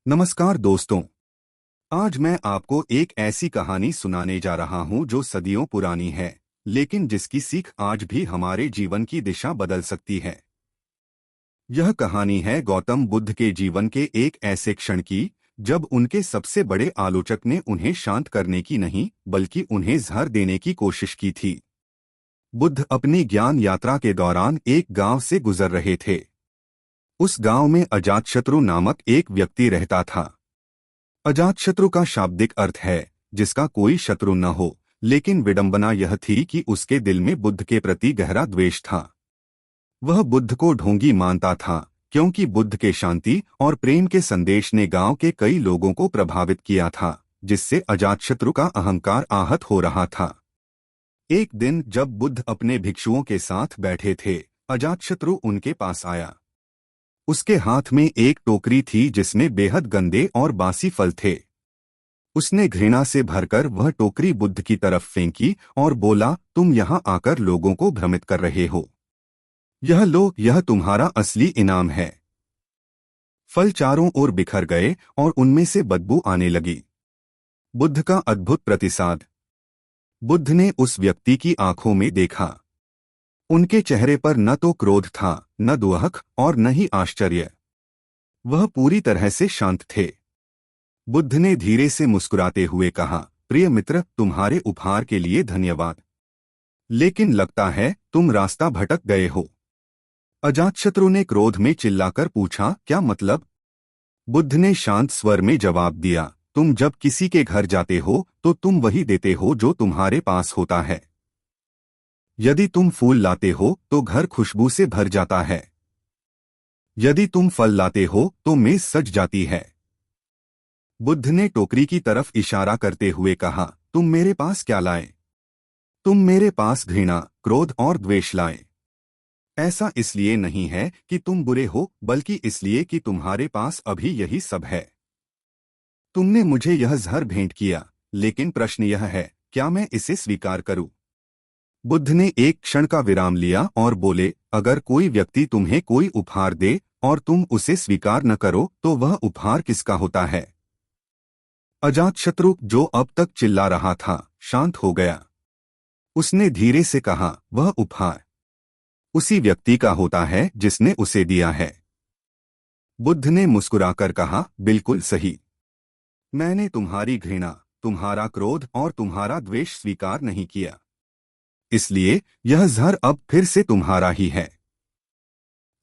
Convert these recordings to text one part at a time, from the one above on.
नमस्कार दोस्तों। आज मैं आपको एक ऐसी कहानी सुनाने जा रहा हूं जो सदियों पुरानी है, लेकिन जिसकी सीख आज भी हमारे जीवन की दिशा बदल सकती है। यह कहानी है गौतम बुद्ध के जीवन के एक ऐसे क्षण की जब उनके सबसे बड़े आलोचक ने उन्हें शांत करने की नहीं बल्कि उन्हें जहर देने की कोशिश की थी। बुद्ध अपनी ज्ञान यात्रा के दौरान एक गांव से गुजर रहे थे। उस गांव में अजातशत्रु नामक एक व्यक्ति रहता था। अजातशत्रु का शाब्दिक अर्थ है जिसका कोई शत्रु न हो, लेकिन विडंबना यह थी कि उसके दिल में बुद्ध के प्रति गहरा द्वेष था। वह बुद्ध को ढोंगी मानता था क्योंकि बुद्ध के शांति और प्रेम के संदेश ने गांव के कई लोगों को प्रभावित किया था, जिससे अजातशत्रु का अहंकार आहत हो रहा था। एक दिन जब बुद्ध अपने भिक्षुओं के साथ बैठे थे, अजातशत्रु उनके पास आया। उसके हाथ में एक टोकरी थी जिसमें बेहद गंदे और बासी फल थे। उसने घृणा से भरकर वह टोकरी बुद्ध की तरफ फेंकी और बोला, तुम यहाँ आकर लोगों को भ्रमित कर रहे हो। यह लो, यह तुम्हारा असली इनाम है। फल चारों ओर बिखर गए और उनमें से बदबू आने लगी। बुद्ध का अद्भुत प्रतिसाद। बुद्ध ने उस व्यक्ति की आंखों में देखा। उनके चेहरे पर न तो क्रोध था, न दुहक और न ही आश्चर्य। वह पूरी तरह से शांत थे। बुद्ध ने धीरे से मुस्कुराते हुए कहा, प्रिय मित्र, तुम्हारे उपहार के लिए धन्यवाद, लेकिन लगता है तुम रास्ता भटक गए हो। अजातशत्रु ने क्रोध में चिल्लाकर पूछा, क्या मतलब? बुद्ध ने शांत स्वर में जवाब दिया, तुम जब किसी के घर जाते हो तो तुम वही देते हो जो तुम्हारे पास होता है। यदि तुम फूल लाते हो तो घर खुशबू से भर जाता है। यदि तुम फल लाते हो तो मेज सज जाती है। बुद्ध ने टोकरी की तरफ इशारा करते हुए कहा, तुम मेरे पास क्या लाए? तुम मेरे पास घृणा, क्रोध और द्वेष लाए। ऐसा इसलिए नहीं है कि तुम बुरे हो, बल्कि इसलिए कि तुम्हारे पास अभी यही सब है। तुमने मुझे यह जहर भेंट किया, लेकिन प्रश्न यह है, क्या मैं इसे स्वीकार करूं? बुद्ध ने एक क्षण का विराम लिया और बोले, अगर कोई व्यक्ति तुम्हें कोई उपहार दे और तुम उसे स्वीकार न करो तो वह उपहार किसका होता है? अजातशत्रु, जो अब तक चिल्ला रहा था, शांत हो गया। उसने धीरे से कहा, वह उपहार उसी व्यक्ति का होता है जिसने उसे दिया है। बुद्ध ने मुस्कुराकर कहा, बिल्कुल सही। मैंने तुम्हारी घृणा, तुम्हारा क्रोध और तुम्हारा द्वेष स्वीकार नहीं किया, इसलिए यह जहर अब फिर से तुम्हारा ही है।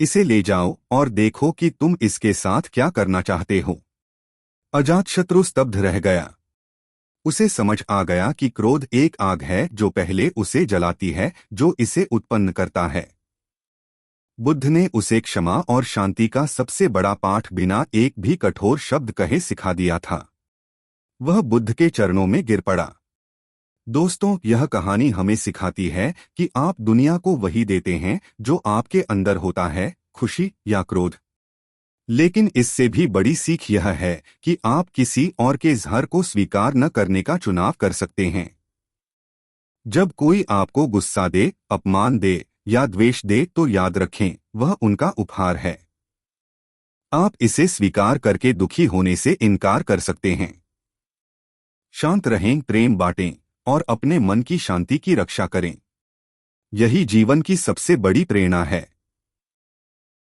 इसे ले जाओ और देखो कि तुम इसके साथ क्या करना चाहते हो। अजातशत्रु स्तब्ध रह गया। उसे समझ आ गया कि क्रोध एक आग है जो पहले उसे जलाती है, जो इसे उत्पन्न करता है। बुद्ध ने उसे क्षमा और शांति का सबसे बड़ा पाठ बिना एक भी कठोर शब्द कहे सिखा दिया था। वह बुद्ध के चरणों में गिर पड़ा। दोस्तों, यह कहानी हमें सिखाती है कि आप दुनिया को वही देते हैं जो आपके अंदर होता है, खुशी या क्रोध। लेकिन इससे भी बड़ी सीख यह है कि आप किसी और के जहर को स्वीकार न करने का चुनाव कर सकते हैं। जब कोई आपको गुस्सा दे, अपमान दे या द्वेष दे तो याद रखें, वह उनका उपहार है। आप इसे स्वीकार करके दुखी होने से इनकार कर सकते हैं। शांत रहें, प्रेम बांटें और अपने मन की शांति की रक्षा करें। यही जीवन की सबसे बड़ी प्रेरणा है।